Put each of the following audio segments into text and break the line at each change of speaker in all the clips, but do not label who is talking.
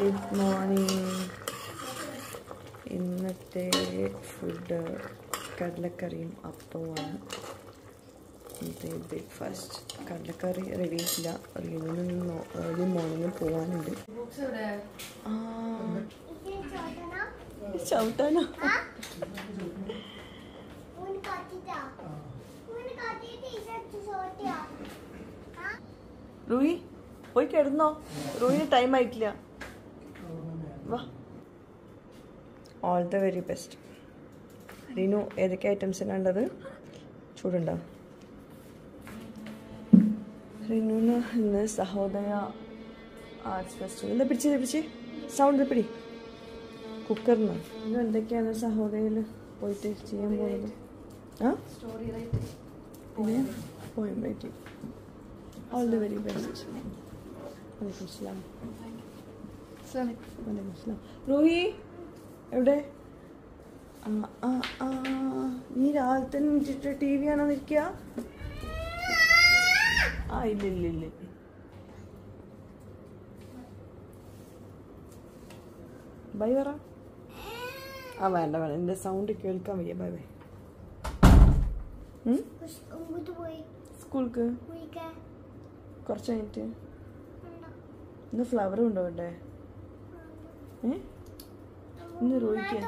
Good morning. ഇന്നത്തെ food കടലക്കറിയും അപ്പവുമാണ്. ഇന്നത്തെ breakfast. കടലക്കറി റെഡി ആയിട്ടില്ല. റീവിനൊന്ന് ഏർലി മോർണിംഗ് പോകാനുണ്ട്. ചവിട്ടാനോ? റൂഹി പോയി കിടന്നോ? റൂഹിന് ടൈം ആയിട്ടില്ല. വാ. All the very best. Reenu ഏതൊക്കെ ഐറ്റംസിനാണ് ഉള്ളത്? ചൂടുണ്ടോ? റീനുവിന് ഇന്ന് സഹോദയ ആർട്സ് ഫെസ്റ്റിവൽ. എന്താ പിടിച്ച് സൗണ്ട് പിടി. കുക്കറിന് ഇന്ന് എന്തൊക്കെയാണ് സഹോദയയിൽ പോയിട്ട് ചെയ്യാൻ പോകുന്നത്? പിന്നെ poem writing. All the very best. വലൈക്കും സ്ലാം. വലൈക്കും സ്ലാം. റൂഹി എവിടെ? നീ രാവിലെ തന്നെ ടി വി ആണോ നിൽക്കുക? ഇല്ല. ബൈ പറ. വേണ്ട എൻ്റെ സൗണ്ട് കേൾക്കാൻ വയ്യ. Bye bye. സ്കൂൾക്ക് കുറച്ച് കഴിഞ്ഞിട്ട്. ഇന്ന് ഫ്ലവർ കൊണ്ടുപോകണ്ടേ? ഇന്ന് റോയിക്ക് ഇല്ല.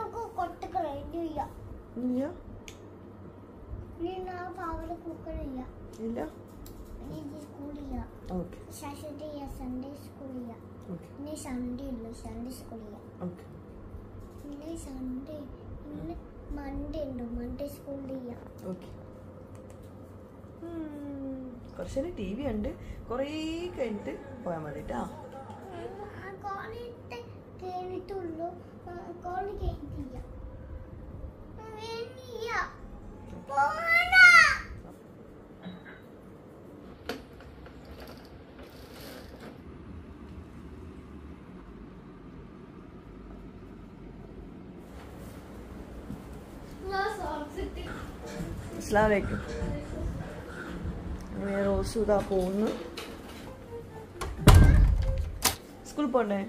ഓക്കെ. കുറച്ചേരം ടി വി ഉണ്ട്. കുറേ കഴിഞ്ഞിട്ട് പോയാൽ മതി കേട്ടോ. അസ്സലാമു അലൈക്കും. റോസ് ഇതാ പോകുന്നു. സ്കൂളിൽ പോണ്ടേ?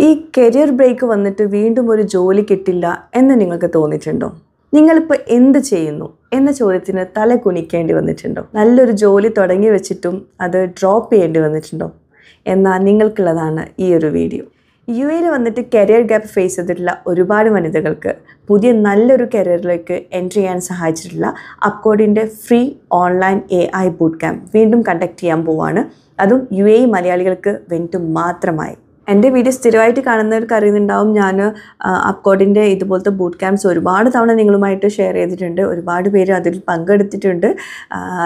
ഈ കരിയർ ബ്രേക്ക് വന്നിട്ട് വീണ്ടും ഒരു ജോലി കിട്ടില്ല എന്ന് നിങ്ങൾക്ക് തോന്നിയിട്ടുണ്ടോ? നിങ്ങളിപ്പോൾ എന്ത് ചെയ്യുന്നു എന്ന ചോദ്യത്തിന് തല കുനിക്കേണ്ടി വന്നിട്ടുണ്ടോ? നല്ലൊരു ജോലി തുടങ്ങി വെച്ചിട്ടും അത് ഡ്രോപ്പ് ചെയ്യേണ്ടി വന്നിട്ടുണ്ടോ? എന്നാൽ നിങ്ങൾക്കുള്ളതാണ് ഈ ഒരു വീഡിയോ. യുഎയിൽ വന്നിട്ട് കരിയർ ഗ്യാപ്പ് ഫേസ് ചെയ്തിട്ടുള്ള ഒരുപാട് വനിതകൾക്ക് പുതിയ നല്ലൊരു കരിയറിലേക്ക് എൻട്രി ചെയ്യാൻ സഹായിച്ചിട്ടുള്ള അപ്കോഡിൻ്റെ free online AI boot camp വീണ്ടും കണ്ടക്ട് ചെയ്യാൻ പോവാണ്. അതും UAE മലയാളികൾക്ക് വേണ്ടി മാത്രമായി. എൻ്റെ വീഡിയോ സ്ഥിരമായിട്ട് കാണുന്നവർക്ക് അറിയുന്നുണ്ടാവും, ഞാൻ അപ്കോഡിൻ്റെ ഇതുപോലത്തെ ബൂട്ട് ക്യാമ്പ്സ് ഒരുപാട് തവണ നിങ്ങളുമായിട്ട് ഷെയർ ചെയ്തിട്ടുണ്ട്. ഒരുപാട് പേര് അതിൽ പങ്കെടുത്തിട്ടുണ്ട്.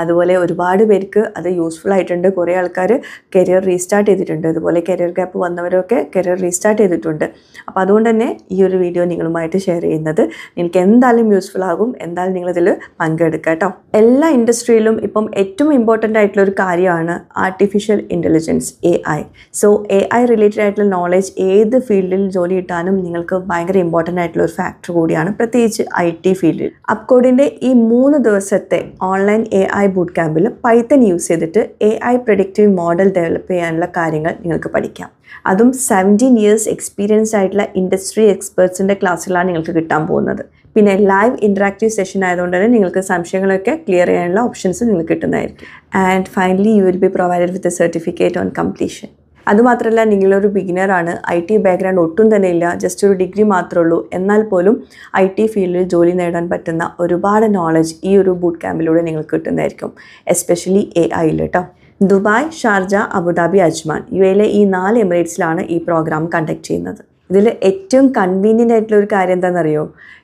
അതുപോലെ ഒരുപാട് പേർക്ക് അത് യൂസ്ഫുൾ ആയിട്ടുണ്ട്. കുറേ ആൾക്കാർ കരിയർ റീസ്റ്റാർട്ട് ചെയ്തിട്ടുണ്ട്. അതുപോലെ കരിയർ ഗ്യാപ്പ് വന്നവരൊക്കെ കരിയർ റീസ്റ്റാർട്ട് ചെയ്തിട്ടുണ്ട്. അപ്പോൾ അതുകൊണ്ട് തന്നെ ഈ ഒരു വീഡിയോ നിങ്ങളുമായിട്ട് ഷെയർ ചെയ്യുന്നത് നിങ്ങൾക്ക് എന്തായാലും യൂസ്ഫുൾ ആകും. എന്തായാലും നിങ്ങളിതിൽ പങ്കെടുക്കുക കേട്ടോ. എല്ലാ ഇൻഡസ്ട്രിയിലും ഇപ്പം ഏറ്റവും ഇമ്പോർട്ടൻ്റ് ആയിട്ടുള്ള ഒരു കാര്യമാണ് artificial intelligence, AI. So AI related knowledge ഏത് ഫീൽഡിൽ ജോലി കിട്ടാനും നിങ്ങൾക്ക് ഭയങ്കര ഇമ്പോർട്ടൻ്റ് ആയിട്ടുള്ള ഒരു ഫാക്ടർ കൂടിയാണ്, പ്രത്യേകിച്ച് IT ഫീൽഡിൽ. അപ്കോഡിൻ്റെ ഈ 3 ദിവസത്തെ ഓൺലൈൻ AI ബൂട്ട് ക്യാമ്പിൽ പൈത്തൺ യൂസ് ചെയ്തിട്ട് AI പ്രഡിക്റ്റീവ് മോഡൽ ഡെവലപ്പ് ചെയ്യാനുള്ള കാര്യങ്ങൾ നിങ്ങൾക്ക് പഠിക്കാം. അതും 17 years എക്സ്പീരിയൻസ് ആയിട്ടുള്ള ഇൻഡസ്ട്രി എക്സ്പേർട്സിൻ്റെ ക്ലാസ്സുകളാണ് നിങ്ങൾക്ക് കിട്ടാൻ പോകുന്നത്. പിന്നെ ലൈവ് ഇൻറ്ററാക്റ്റീവ് സെഷൻ ആയതുകൊണ്ട് തന്നെ നിങ്ങൾക്ക് സംശയങ്ങളൊക്കെ ക്ലിയർ ചെയ്യാനുള്ള ഓപ്ഷൻസ് നിങ്ങൾക്ക് കിട്ടുന്നതായിരിക്കും. And finally you will be provided with a certificate on completion. അതുമാത്രമല്ല, നിങ്ങളൊരു ബിഗിനറാണ്, IT ബാക്ക്ഗ്രൗണ്ട് ഒട്ടും തന്നെ ഇല്ല, ജസ്റ്റ് ഒരു ഡിഗ്രി മാത്രമേ ഉള്ളൂ, എന്നാൽ പോലും IT ഫീൽഡിൽ ജോലി നേടാൻ പറ്റുന്ന ഒരുപാട് നോളജ് ഈ ഒരു ബൂട്ട് ക്യാമ്പിലൂടെ നിങ്ങൾക്ക് കിട്ടുന്നതായിരിക്കും, എസ്പെഷ്യലി AIയിൽ കേട്ടോ. ദുബായ്, ഷാർജ, അബുദാബി, അജ്മാൻ, UAയിലെ ഈ 4 എമിറേറ്റ്സിലാണ് ഈ പ്രോഗ്രാം കണ്ടക്ട് ചെയ്യുന്നത്. ഇതിൽ ഏറ്റവും കൺവീനിയൻ്റ് ആയിട്ടുള്ള ഒരു കാര്യം എന്താണെന്നറിയോ?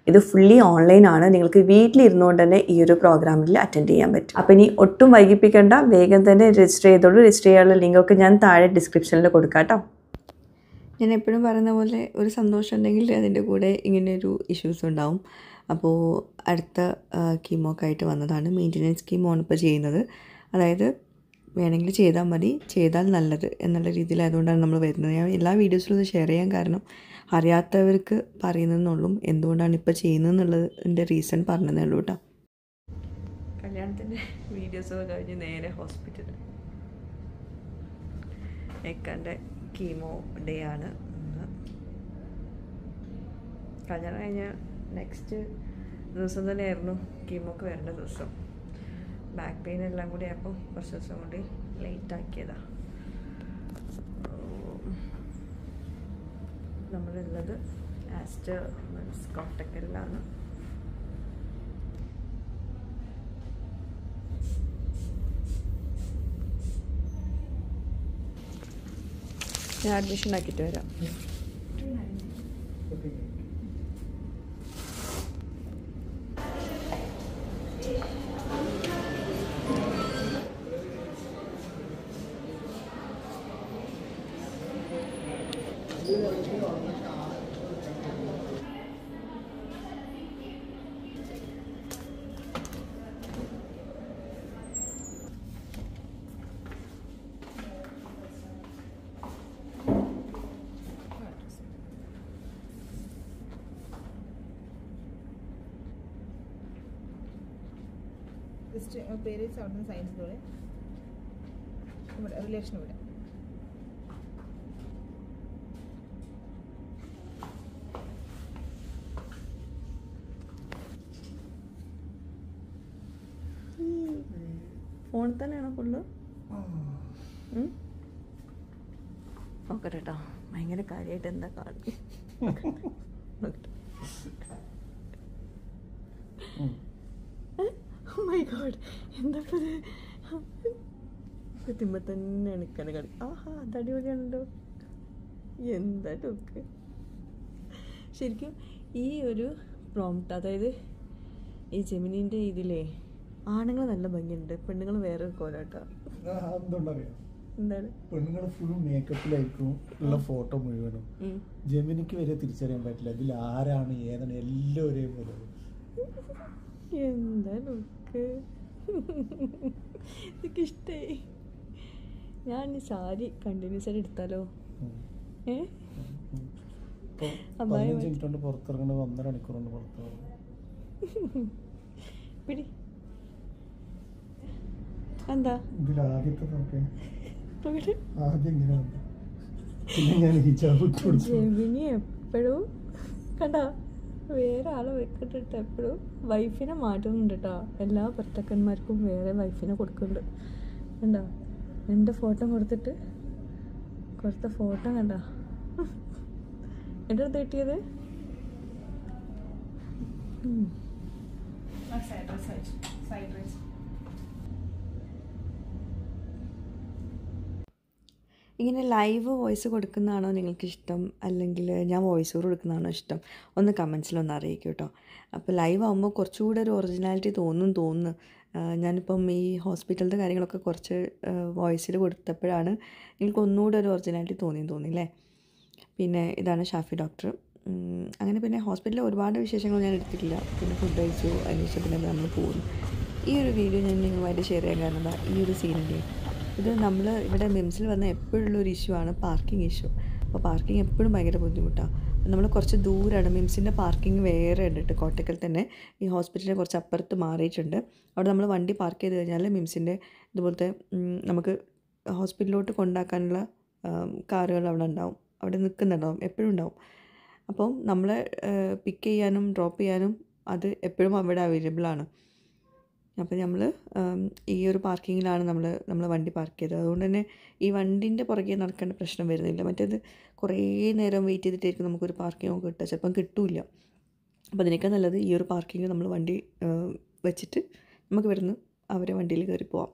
ഇത് ഫുള്ളി ഓൺലൈനാണ്. നിങ്ങൾക്ക് വീട്ടിലിരുന്നുകൊണ്ട് തന്നെ ഈ ഒരു പ്രോഗ്രാമിൽ അറ്റൻഡ് ചെയ്യാൻ പറ്റും. അപ്പോൾ ഇനി ഒട്ടും വൈകിപ്പിക്കേണ്ട, വേഗം തന്നെ രജിസ്റ്റർ ചെയ്തോളൂ. രജിസ്റ്റർ ചെയ്യാനുള്ള ലിങ്കൊക്കെ ഞാൻ താഴെ ഡിസ്ക്രിപ്ഷനിൽ കൊടുക്കാം കേട്ടോ. ഞാൻ എപ്പോഴും പറയുന്ന പോലെ ഒരു സന്തോഷം ഉണ്ടെങ്കിൽ അതിൻ്റെ കൂടെ ഇങ്ങനെയൊരു ഇഷ്യൂസ് ഉണ്ടാവും. അപ്പോൾ അടുത്ത കീമോക്കായിട്ട് വന്നതാണ്. മെയിൻ്റനൻസ് കീമോണ് ഇപ്പോൾ ചെയ്യുന്നത്. അതായത് വേണമെങ്കിൽ ചെയ്താൽ മതി, ചെയ്താൽ നല്ലത് എന്നുള്ള രീതിയിൽ. അതുകൊണ്ടാണ് നമ്മൾ വരുന്നത്. ഞാൻ എല്ലാ വീഡിയോസിലും ഇത് ഷെയർ ചെയ്യാൻ കാരണം അറിയാത്തവർക്ക് പറയുന്നതെന്നുള്ളൂ, എന്തുകൊണ്ടാണ് ഇപ്പോൾ ചെയ്യുന്നതെന്നുള്ളതിൻ്റെ റീസൺ പറഞ്ഞതേ ഉള്ളൂ കേട്ടോ. കല്യാണത്തിൻ്റെ വീഡിയോസൊക്കെ കഴിഞ്ഞ് നേരെ ഹോസ്പിറ്റലിൽ ഏക്കാൻ്റെ കീമോ ഡേ ആണ് ഇന്ന്. കല്യാണം കഴിഞ്ഞ് നെക്സ്റ്റ് ദിവസം തന്നെയായിരുന്നു കീമോക്ക് വരേണ്ട ദിവസം. ബാക്ക് പെയിൻ എല്ലാം കൂടി ആയപ്പോൾ കുറച്ച് ദിവസം കൂടി ലേറ്റ് ആക്കിയതാണ്. നമ്മളുള്ളത് ആസ്റ്റർ കോട്ടക്കലിലാണ്. ഞാൻ അഡ്മിഷൻ ആക്കിയിട്ട് വരാം.
പേര് അവിടെ സയൻസിലൂടെ ഇവിടെ റിലേഷൻ ഇവിടെ
ഫോണിൽ തന്നെയാണോ ഫുള്ള്? നോക്കട്ടെ കേട്ടോ, ഭയങ്കര കാര്യമായിട്ട് എന്താ കാണും. മൈ ഗോഡ്, എന്താ കുത്തുമ്പോ തന്നെ എണിക്കാണ് കളി. ആഹാ, അത് അടിപൊളിയാണല്ലോ. എന്താ ലുക്ക്. ശരിക്കും ഈ ഒരു പ്രോംപ്റ്റ്, അതായത് ഈ ജെമിനിൻ്റെ ഇതിലേ ആണുങ്ങൾ നല്ല ഭംഗിയുണ്ട്, പെണ്ണുങ്ങൾ വേറെ കോലാട്ടോ. എന്താണ്
പെണ്ണുങ്ങൾ ഫുൾ മേക്കപ്പിലായിരിക്കും ഉള്ള ഫോട്ടോ മുഴുവനും. ജെമിനിക്ക് വരെ തിരിച്ചറിയാൻ പറ്റില്ല ഇതിൽ ആരാണ് ഏതാണ്, എല്ലാം ഒരേപോലെ.
എന്താ ലുക്ക്, ഇതൊക്കെ ഇഷ്ടമായി. ഞാൻ ഈ സാരി കണ്ടിന്യൂസ് ആയിട്ട് എടുത്താലോ?
15 മിനിറ്റ് കൊണ്ട് പുറത്തിറങ്ങുന്നത് 1.5 മണിക്കൂർ കൊണ്ട് പുറത്തിറങ്ങും.
പിടി. എന്താ
ഇതിൽ ആദ്യത്തെ ആദ്യം ഇങ്ങനെ വന്നു, പിന്നെ ഞാൻ ഹിജാബ്
ജെമിനി എപ്പോഴും കണ്ടാ വേറെ ആളെ വെക്കിട്ടിട്ട് എപ്പോഴും വൈഫിനെ മാറ്റുന്നുണ്ട് കേട്ടോ. എല്ലാ ഭർത്താക്കന്മാർക്കും വേറെ വൈഫിനെ കൊടുക്കുന്നുണ്ട്. കണ്ടോ എൻ്റെ ഫോട്ടോ കൊടുത്തിട്ട് കൊടുത്ത ഫോട്ടോ കണ്ടോ എൻ്റെ അടുത്ത് കിട്ടിയത്. ഇങ്ങനെ ലൈവ് വോയിസ് കൊടുക്കുന്നതാണോ നിങ്ങൾക്കിഷ്ടം, അല്ലെങ്കിൽ ഞാൻ വോയിസ് ഓവർ കൊടുക്കുന്നതാണോ ഇഷ്ടം? ഒന്ന് കമൻസിലൊന്ന് അറിയിക്കും കേട്ടോ. അപ്പോൾ ലൈവ് ആകുമ്പോൾ കുറച്ചുകൂടെ ഒരു ഒറിജിനാലിറ്റി തോന്നുന്നു. ഞാനിപ്പം ഈ ഹോസ്പിറ്റലിൻ്റെ കാര്യങ്ങളൊക്കെ കുറച്ച് വോയിസിൽ കൊടുത്തപ്പോഴാണ് എനിക്ക് ഒന്നുകൂടെ ഒരു ഒറിജിനാലിറ്റി തോന്നിയില്ലേ. പിന്നെ ഇതാണ് ഷാഫി ഡോക്ടർ. അങ്ങനെ പിന്നെ ഹോസ്പിറ്റലിൽ ഒരുപാട് വിശേഷങ്ങൾ ഞാൻ എടുത്തിട്ടില്ല. പിന്നെ ഫുഡ് കഴിച്ചു, അതിനുശേഷം പിന്നെ നമ്മൾ പോകുന്നു. ഈ ഒരു വീഡിയോ ഞാൻ നിങ്ങളുമായിട്ട് ഷെയർ ചെയ്യാൻ കാരണം ഈ ഒരു സീനിൻ്റെ ഇത് നമ്മൾ ഇവിടെ മിംസിൽ വന്ന എപ്പോഴുള്ളൊരു ഇഷ്യൂ ആണ് പാർക്കിംഗ് ഇഷ്യൂ. അപ്പോൾ പാർക്കിംഗ് എപ്പോഴും ഭയങ്കര ബുദ്ധിമുട്ടാണ്. നമ്മൾ കുറച്ച് ദൂരമാണ്, മിംസിൻ്റെ പാർക്കിംഗ് വേറെ ഉണ്ട് കോട്ടക്കൽ തന്നെ. ഈ ഹോസ്പിറ്റലിനെ കുറച്ച് അപ്പുറത്ത് മാറിയിട്ടുണ്ട്. അവിടെ നമ്മൾ വണ്ടി പാർക്ക് ചെയ്ത് കഴിഞ്ഞാൽ മിംസിൻ്റെ ഇതുപോലത്തെ നമുക്ക് ഹോസ്പിറ്റലിലോട്ട് കൊണ്ടാക്കാനുള്ള കാറുകൾ അവിടെ ഉണ്ടാവും, അവിടെ നിൽക്കുന്നുണ്ടാവും, എപ്പോഴും ഉണ്ടാവും. അപ്പം നമ്മളെ പിക്ക് ചെയ്യാനും ഡ്രോപ്പ് ചെയ്യാനും അത് എപ്പോഴും അവിടെ അവൈലബിൾ ആണ്. അപ്പോൾ നമ്മൾ ഈ ഒരു പാർക്കിങ്ങിലാണ് നമ്മൾ വണ്ടി പാർക്ക് ചെയ്തത്. അതുകൊണ്ട് തന്നെ ഈ വണ്ടീൻ്റെ പുറകെ നടക്കേണ്ട പ്രശ്നം വരുന്നില്ല. മറ്റേത് കുറേ നേരം വെയിറ്റ് ചെയ്തിട്ടായിരിക്കും നമുക്കൊരു പാർക്കിംഗ് കിട്ടുക, ചിലപ്പം കിട്ടില്ല. അപ്പോൾ അതിനേക്കാൾ നല്ലത് ഈ ഒരു പാർക്കിങ് നമ്മൾ വണ്ടി വെച്ചിട്ട് നമുക്ക് ഇവിടുന്ന് അവരെ വണ്ടിയിൽ കയറി പോവാം.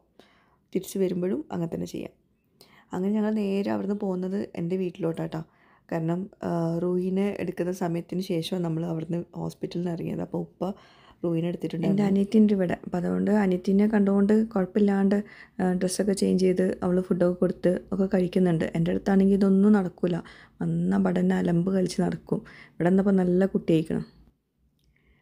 തിരിച്ച് വരുമ്പോഴും അങ്ങനെ തന്നെ ചെയ്യാം. അങ്ങനെ ഞങ്ങൾ നേരെ അവിടുന്ന് പോകുന്നത് എൻ്റെ വീട്ടിലോട്ടാട്ടോ. കാരണം റൂഹിനെ എടുക്കുന്ന സമയത്തിന് ശേഷം നമ്മൾ അവിടുന്ന് ഹോസ്പിറ്റലിൽ നിന്ന് ഇറങ്ങിയത്. അപ്പോൾ ഉപ്പ റൂഹിനെ എടുത്തിട്ടുണ്ട്. എൻ്റെ അനിയത്തിൻ്റെ ഇവിടെ. അപ്പോൾ അതുകൊണ്ട് അനിയത്തിനെ കണ്ടുകൊണ്ട് കുഴപ്പമില്ലാണ്ട് ഡ്രസ്സൊക്കെ ചേഞ്ച് ചെയ്ത് അവൾ ഫുഡൊക്കെ കൊടുത്ത് ഒക്കെ കഴിക്കുന്നുണ്ട്. എൻ്റെ അടുത്താണെങ്കിൽ ഇതൊന്നും നടക്കില്ല, വന്ന പഠനം അലമ്പ് കളിച്ച് നടക്കും. ഇവിടെ നിന്നപ്പോൾ നല്ല കുട്ടിയായിക്കണം.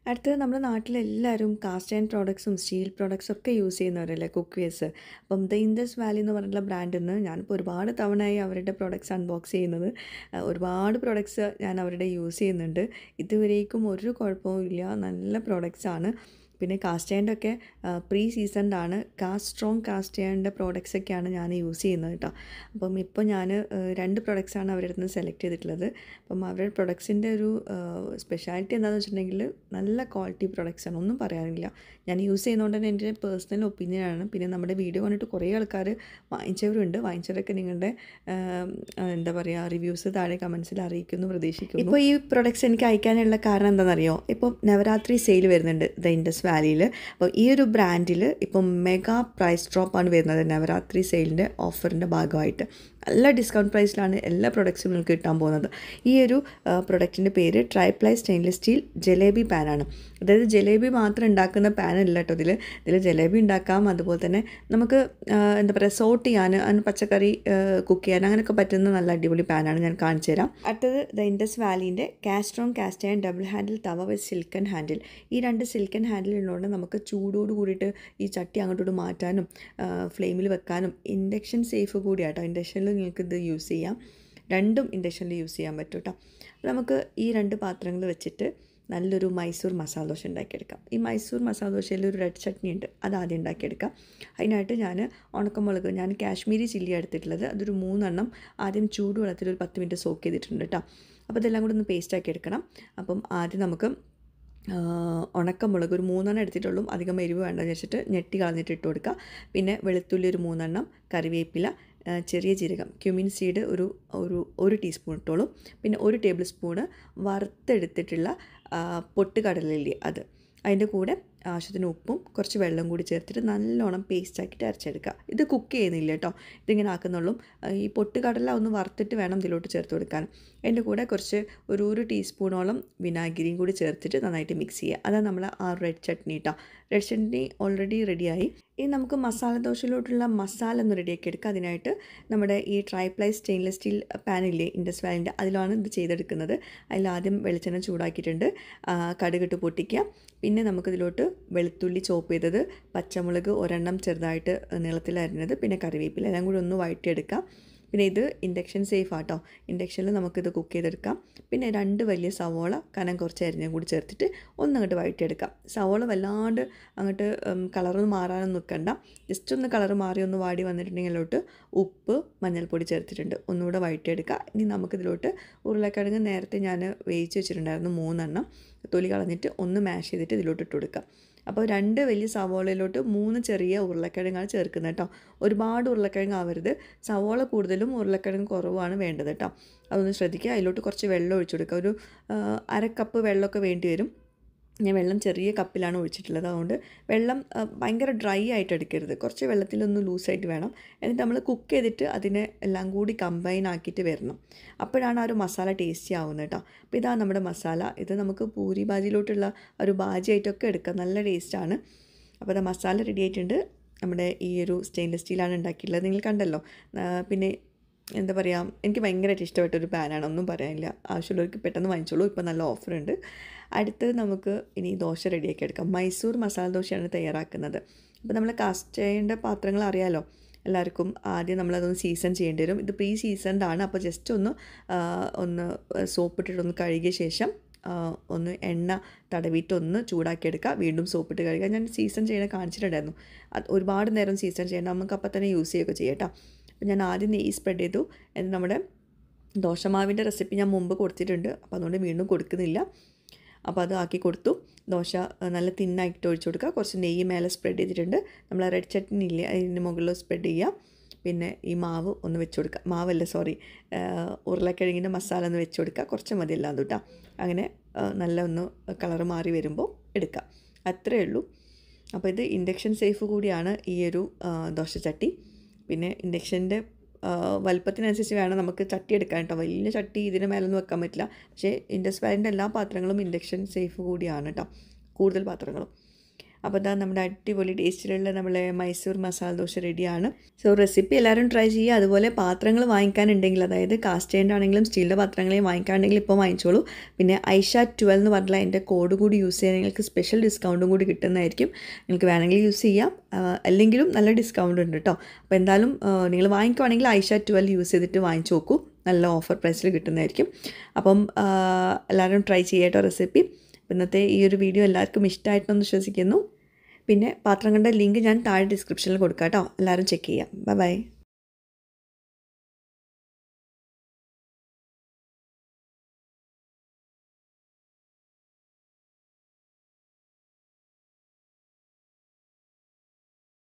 അടുത്തത് നമ്മുടെ നാട്ടിലെല്ലാവരും കാസ്റ്റ് ആൻഡ് പ്രോഡക്ട്സും സ്റ്റീൽ പ്രോഡക്ട്സും ഒക്കെ യൂസ് ചെയ്യുന്നവരല്ലേ, കുക്ക് വേസ്. അപ്പം ദ ഇൻഡസ് വാലി എന്ന് പറഞ്ഞിട്ടുള്ള ബ്രാൻഡിൽ നിന്ന് ഞാനിപ്പോൾ ഒരുപാട് തവണയായി അവരുടെ പ്രോഡക്ട്സ് അൺബോക്സ് ചെയ്യുന്നത്. ഒരുപാട് പ്രോഡക്ട്സ് ഞാൻ അവരുടെ യൂസ് ചെയ്യുന്നുണ്ട്. ഇതുവരേക്കും ഒരു കുഴപ്പവും ഇല്ല, നല്ല പ്രോഡക്ട്സാണ്. പിന്നെ കാസ്റ്റ് അയണിൻ്റെ പ്രീ സീസൺഡാണ്. സ്ട്രോങ് കാസ്റ്റ് അയണിൻ്റെ പ്രോഡക്റ്റ്സൊക്കെയാണ് ഞാൻ യൂസ് ചെയ്യുന്നത് കേട്ടോ. അപ്പം ഇപ്പോൾ ഞാൻ 2 പ്രൊഡക്ട്സാണ് അവരുടെ അടുത്ത് നിന്ന് സെലക്ട് ചെയ്തിട്ടുള്ളത്. അപ്പം അവരുടെ പ്രൊഡക്ട്സിൻ്റെ ഒരു സ്പെഷ്യാലിറ്റി എന്താണെന്ന് വെച്ചിട്ടുണ്ടെങ്കിൽ നല്ല ക്വാളിറ്റി പ്രൊഡക്ട്സാണ്, ഒന്നും പറയാനില്ല. ഞാൻ യൂസ് ചെയ്യുന്നതുകൊണ്ട് തന്നെ എൻ്റെ പേഴ്സണൽ ഒപ്പീനിയനാണ്. പിന്നെ നമ്മുടെ വീഡിയോ കണ്ടിട്ട് കുറേ ആൾക്കാർ വാങ്ങിച്ചവരുണ്ട്. വാങ്ങിച്ചവരൊക്കെ നിങ്ങളുടെ എന്താ പറയുക റിവ്യൂസ് താഴെ കമൻസിൽ അറിയിക്കുമെന്ന് പ്രതീക്ഷിക്കുന്നു. ഇപ്പോൾ ഈ പ്രൊഡക്ട്സ് എനിക്ക് അയക്കാനുള്ള കാരണം എന്താണെന്നറിയോ? ഇപ്പോൾ നവരാത്രി സെയിൽ വരുന്നുണ്ട് ദ ഇൻഡസ് വാലിയിൽ. അപ്പോൾ ഈ ഒരു ബ്രാൻഡിൽ ഇപ്പം മെഗാ പ്രൈസ് ഡ്രോപ്പാണ് വരുന്നത് നവരാത്രി സെയിലിൻ്റെ ഓഫറിൻ്റെ ഭാഗമായിട്ട്. നല്ല ഡിസ്കൗണ്ട് പ്രൈസിലാണ് എല്ലാ പ്രൊഡക്ട്സും നിങ്ങൾക്ക് കിട്ടാൻ പോകുന്നത്. ഈ ഒരു പ്രൊഡക്റ്റിൻ്റെ പേര് ട്രൈപ്ലൈ സ്റ്റെയിൻലെസ് സ്റ്റീൽ ജലേബി പാനാണ്. അതായത് ജലേബി മാത്രം ഉണ്ടാക്കുന്ന പാനല്ല കേട്ടോ ഇതിൽ ജലേബി ഉണ്ടാക്കാം. അതുപോലെ തന്നെ നമുക്ക് എന്താ പറയുക സോട്ട് ചെയ്യാൻ, അതിന് പച്ചക്കറി കുക്ക് ചെയ്യാൻ അങ്ങനെയൊക്കെ പറ്റുന്ന നല്ല അടിപൊളി പാനാണ്. ഞാൻ കാണിച്ചു തരാം. അടുത്തത് ദ ഇൻഡസ് വാലിൻ്റെ കാസ്ട്രോങ് cast iron double handle tawa with silken handle. ഈ 2 സിൽക്കൻ ഹാൻഡിൽ ഉള്ളതുകൊണ്ട് നമുക്ക് ചൂടോട് കൂടിയിട്ട് ഈ ചട്ടി അങ്ങോട്ടോട്ട് മാറ്റാനും ഫ്ലെയിമിൽ വെക്കാനും ഇൻഡക്ഷൻ സേഫ് കൂടിയാട്ടോ. ഇൻഡക്ഷനിൽ നിങ്ങൾക്ക് ഇത് യൂസ് ചെയ്യാം. 2ഉം ഇൻഡക്ഷനിൽ യൂസ് ചെയ്യാൻ പറ്റും കേട്ടോ. നമുക്ക് ഈ 2 പാത്രങ്ങൾ വെച്ചിട്ട് നല്ലൊരു മൈസൂർ മസാല ദോശ ഉണ്ടാക്കിയെടുക്കാം. ഈ മൈസൂർ മസാല ദോശയിൽ ഒരു റെഡ് ചട്നി ഉണ്ട്, അത് ആദ്യം ഉണ്ടാക്കിയെടുക്കാം. അതിനായിട്ട് ഞാൻ ഉണക്കമുളക്, ഞാൻ കാശ്മീരി ചില്ലി എടുത്തിട്ടുള്ളത്, അതൊരു 3 എണ്ണം ആദ്യം ചൂടുവെള്ളത്തിൽ ഒരു 10 മിനിറ്റ് സോക്ക് ചെയ്തിട്ടുണ്ട് കേട്ടോ. അപ്പോൾ ഇതെല്ലാം കൂടി ഒന്ന് പേസ്റ്റാക്കി എടുക്കണം. അപ്പം ആദ്യം നമുക്ക് ഉണക്കമുളക് ഒരു 3 എണ്ണം എടുത്തിട്ടുള്ളൂ, അധികം എരിവ് വേണ്ട വെച്ചിട്ട് ഞെട്ടി കളഞ്ഞിട്ട് ഇട്ട് കൊടുക്കുക. പിന്നെ വെളുത്തുള്ളി ഒരു 3 എണ്ണം, കറിവേപ്പില, ചെറിയ ജീരകം, ക്യുമിൻ സീഡ് ഒരു ടീസ്പൂൺ ഇട്ടോളൂ. പിന്നെ 1 ടേബിൾ സ്പൂണ് വറുത്തെടുത്തിട്ടുള്ള പൊട്ടുകടലില്ലേ അത്, അതിൻ്റെ കൂടെ ആവശ്യത്തിന് ഉപ്പും കുറച്ച് വെള്ളം കൂടി ചേർത്തിട്ട് നല്ലോണം പേസ്റ്റാക്കിയിട്ട് അരച്ചെടുക്കുക. ഇത് കുക്ക് ചെയ്യുന്നില്ല കേട്ടോ, ഇതിങ്ങനെ ആക്കുന്നുള്ളൂ. ഈ പൊട്ടുകടല ഒന്ന് വറുത്തിട്ട് വേണം ഇതിലോട്ട് ചേർത്ത് കൊടുക്കാൻ. അതിൻ്റെ കൂടെ കുറച്ച് ഒരു ടീസ്പൂണോളം വിനാഗിരിയും കൂടി ചേർത്തിട്ട് നന്നായിട്ട് മിക്സ് ചെയ്യുക. അതാണ് നമ്മൾ ആ റെഡ് ചട്നി കേട്ടോ. റെഡ് ചട്നി ഓൾറെഡി റെഡിയായി. ഇനി നമുക്ക് മസാല ദോശയിലോട്ടുള്ള മസാല ഒന്ന് റെഡിയാക്കി എടുക്കുക. അതിനായിട്ട് നമ്മുടെ ഈ ട്രൈപ്ലൈ സ്റ്റെയിൻലെസ് സ്റ്റീൽ പാനില്ലേ ഇൻഡസ് വാലിൻ്റെ, അതിലാണ് ഇത് ചെയ്തെടുക്കുന്നത്. അതിലാദ്യം വെളിച്ചെണ്ണ ചൂടാക്കിയിട്ടുണ്ട്, കടുകിട്ട് പൊട്ടിക്കുക. പിന്നെ നമുക്കിതിലോട്ട് വെളുത്തുള്ളി ചോപ്പ് ചെയ്തത്, പച്ചമുളക് 1 എണ്ണം ചെറുതായിട്ട് നീളത്തിൽ അരിഞ്ഞത്, പിന്നെ കറിവേപ്പില എല്ലാം കൂടി ഒന്ന് വഴറ്റിയെടുക്കാം. പിന്നെ ഇത് ഇൻഡക്ഷൻ സേഫ് ആട്ടോ, ഇൻഡക്ഷനിൽ നമുക്കിത് കുക്ക് ചെയ്തെടുക്കാം. പിന്നെ 2 വലിയ സവോള കനം കുറച്ച് അരിഞ്ഞും കൂടി ചേർത്തിട്ട് ഒന്നങ്ങോട്ട് വഴറ്റിയെടുക്കാം. സവോള വല്ലാണ്ട് അങ്ങോട്ട് കളറൊന്നും മാറാനൊന്നും നിൽക്കണ്ട, ജസ്റ്റ് ഒന്ന് കളർ മാറി ഒന്ന് വാടി വന്നിട്ടുണ്ടെങ്കിൽ അതിലോട്ട് ഉപ്പ് മഞ്ഞൾപ്പൊടി ചേർത്തിട്ടുണ്ട്, ഒന്നുകൂടെ വഴറ്റിയെടുക്കുക. ഇനി നമുക്കിതിലോട്ട് ഉരുളക്കിഴങ്ങ് നേരത്തെ ഞാൻ വേവിച്ച് വെച്ചിട്ടുണ്ടായിരുന്നു 3 എണ്ണം, തൊലി കളഞ്ഞിട്ട് ഒന്ന് മാഷ് ചെയ്തിട്ട് ഇതിലോട്ട് ഇട്ട് കൊടുക്കാം. അപ്പോൾ 2 വലിയ സവോളയിലോട്ട് 3 ചെറിയ ഉരുളക്കിഴങ്ങാണ് ചേർക്കുന്നത് കേട്ടോ. ഒരുപാട് ഉരുളക്കിഴങ്ങ് ആവരുത്, സവോള കൂടുതലും ഉരുളക്കിഴങ്ങ് കുറവാണ് വേണ്ടത് കേട്ടോ. അതൊന്ന് ശ്രദ്ധിക്കുക. അതിലോട്ട് കുറച്ച് വെള്ളം ഒഴിച്ചു കൊടുക്കുക. ഒരു 1/2 കപ്പ് വെള്ളമൊക്കെ വേണ്ടി വരും. ഞാൻ വെള്ളം ചെറിയ കപ്പിലാണ് ഒഴിച്ചിട്ടുള്ളത്, അതുകൊണ്ട് വെള്ളം ഭയങ്കര ഡ്രൈ ആയിട്ട് എടുക്കരുത്, കുറച്ച് വെള്ളത്തിലൊന്ന് ലൂസായിട്ട് വേണം. എന്നിട്ട് നമ്മൾ കുക്ക് ചെയ്തിട്ട് അതിനെ എല്ലാം കൂടി കമ്പൈൻ ആക്കിയിട്ട് വരണം, അപ്പോഴാണ് ആ ഒരു മസാല ടേസ്റ്റി ആവുന്നത് കേട്ടോ. അപ്പോൾ ഇതാണ് നമ്മുടെ മസാല. ഇത് നമുക്ക് പൂരി ഭാജിയിലോട്ടുള്ള ഒരു ഭാജി ആയിട്ടൊക്കെ എടുക്കാം, നല്ല ടേസ്റ്റാണ്. അപ്പോൾ അത് മസാല റെഡി ആയിട്ടുണ്ട്. നമ്മുടെ ഈ ഒരു സ്റ്റെയിൻലെസ് സ്റ്റീലാണ് ഉണ്ടാക്കിയിട്ടുള്ളത്, നിങ്ങൾ കണ്ടല്ലോ. പിന്നെ എന്താ പറയുക, എനിക്ക് ഭയങ്കരമായിട്ട് ഇഷ്ടപ്പെട്ടൊരു പാനാണ്, ഒന്നും പറയാനില്ല. ആവശ്യമുള്ളവർക്ക് പെട്ടെന്ന് വാങ്ങിച്ചോളൂ, ഇപ്പോൾ നല്ല ഓഫറുണ്ട്. അടുത്തത് നമുക്ക് ഇനി ദോശ റെഡിയാക്കി എടുക്കാം. മൈസൂർ മസാല ദോശയാണ് തയ്യാറാക്കുന്നത്. അപ്പോൾ നമ്മൾ കാസ്റ്റ് അയണിൻ്റെ പാത്രങ്ങൾ അറിയാമല്ലോ എല്ലാവർക്കും. ആദ്യം നമ്മളതൊന്ന് സീസൺ ചെയ്യേണ്ടി വരും. ഇത് പ്രീ സീസൺഡാണ്. അപ്പോൾ ജസ്റ്റ് ഒന്ന് സോപ്പിട്ടിട്ടൊന്ന് കഴുകിയ ശേഷം ഒന്ന് എണ്ണ തടവിയിട്ട് ഒന്ന് ചൂടാക്കിയെടുക്കുക, വീണ്ടും സോപ്പിട്ട് കഴുകുക. ഞാൻ സീസൺ ചെയ്യണ കാണിച്ചിട്ടുണ്ടായിരുന്നു, ഒരുപാട് നേരം സീസൺ ചെയ്യണം, നമുക്ക് അപ്പം തന്നെ യൂസ് ചെയ്യുകയൊക്കെ ചെയ്യാം കേട്ടോ. അപ്പോൾ ഞാൻ ആദ്യം നെയ്യ് സ്പ്രെഡ് ചെയ്തു. എന്നിട്ട് നമ്മുടെ ദോശമാവിൻ്റെ റെസിപ്പി ഞാൻ മുമ്പ് കൊടുത്തിട്ടുണ്ട്, അപ്പോൾ അതുകൊണ്ട് വീണ്ടും കൊടുക്കുന്നില്ല. അപ്പോൾ അത് ആക്കി കൊടുത്തു. ദോശ നല്ല തിന്നായിട്ട് ഒഴിച്ചു കൊടുക്കുക. കുറച്ച് നെയ്യ് മേലെ സ്പ്രെഡ് ചെയ്തിട്ടുണ്ട്. നമ്മൾ റെഡ് ചട്നി ഇല്ലേ അതിന് മുകളിൽ സ്പ്രെഡ് ചെയ്യുക. പിന്നെ ഈ മാവ് ഒന്ന് വെച്ച് കൊടുക്കുക, ഉരുളക്കിഴങ്ങിൻ്റെ മസാല ഒന്ന് വെച്ച് കൊടുക്കുക, കുറച്ച് മതി എല്ലാം കേട്ടോ. അങ്ങനെ നല്ല ഒന്ന് കളറ് മാറി വരുമ്പോൾ എടുക്കുക, അത്രയേ ഉള്ളൂ. അപ്പോൾ ഇത് ഇൻഡക്ഷൻ സേഫ് കൂടിയാണ് ഈ ഒരു ദോശച്ചട്ടി. പിന്നെ ഇൻഡക്ഷൻ്റെ വലുപ്പത്തിനനുസരിച്ച് വേണം നമുക്ക് ചട്ടി എടുക്കാൻ കേട്ടോ. വലിയ ചട്ടി ഇതിന് മേലൊന്നും വെക്കാൻ പറ്റില്ല. പക്ഷേ ഇൻഡസ് വാലിൻ്റെ എല്ലാ പാത്രങ്ങളും ഇൻഡക്ഷൻ സേഫ് കൂടിയാണ് കേട്ടോ, കൂടുതൽ പാത്രങ്ങളും. അപ്പോൾ ഇതാ നമ്മുടെ അടിപൊളി ടേസ്റ്റിലുള്ള നമ്മളെ മൈസൂർ മസാല ദോശ റെഡിയാണ്. സോ റെസിപ്പി എല്ലാവരും ട്രൈ ചെയ്യുക. അതുപോലെ പാത്രങ്ങൾ വാങ്ങിക്കാനുണ്ടെങ്കിൽ, അതായത് കാസ്റ്റ് അയൺ ആണെങ്കിലും സ്റ്റീലിൻ്റെ പാത്രങ്ങളെയും വാങ്ങിക്കാനുണ്ടെങ്കിൽ ഇപ്പോൾ വാങ്ങിച്ചോളൂ. പിന്നെ ഐഷ 12 എന്ന് പറഞ്ഞാൽ എൻ്റെ കോഡ് കൂടി യൂസ് ചെയ്യാൻ നിങ്ങൾക്ക് സ്പെഷ്യൽ ഡിസ്കൗണ്ടും കൂടി കിട്ടുന്നതായിരിക്കും. നിങ്ങൾക്ക് വേണമെങ്കിൽ യൂസ് ചെയ്യാം, അല്ലെങ്കിലും നല്ല ഡിസ്കൗണ്ട് ഉണ്ട് കേട്ടോ. അപ്പോൾ എന്തായാലും നിങ്ങൾ വാങ്ങിക്കുവാണെങ്കിൽ ഐഷ 12 യൂസ് ചെയ്തിട്ട് വാങ്ങിച്ചു നോക്കൂ, നല്ല ഓഫർ പ്രൈസിൽ കിട്ടുന്നതായിരിക്കും. അപ്പം എല്ലാവരും ട്രൈ ചെയ്യട്ടോ റെസിപ്പി. ഇന്നത്തെ ഈ ഒരു വീഡിയോ എല്ലാവർക്കും ഇഷ്ടമായിട്ടെന്ന് വിശ്വസിക്കുന്നു. പിന്നെ പാത്രങ്ങളുടെ ലിങ്ക് ഞാൻ താഴെ ഡിസ്ക്രിപ്ഷനിൽ കൊടുക്കാം കേട്ടോ. എല്ലാവരും ചെക്ക് ചെയ്യാം. ബൈ.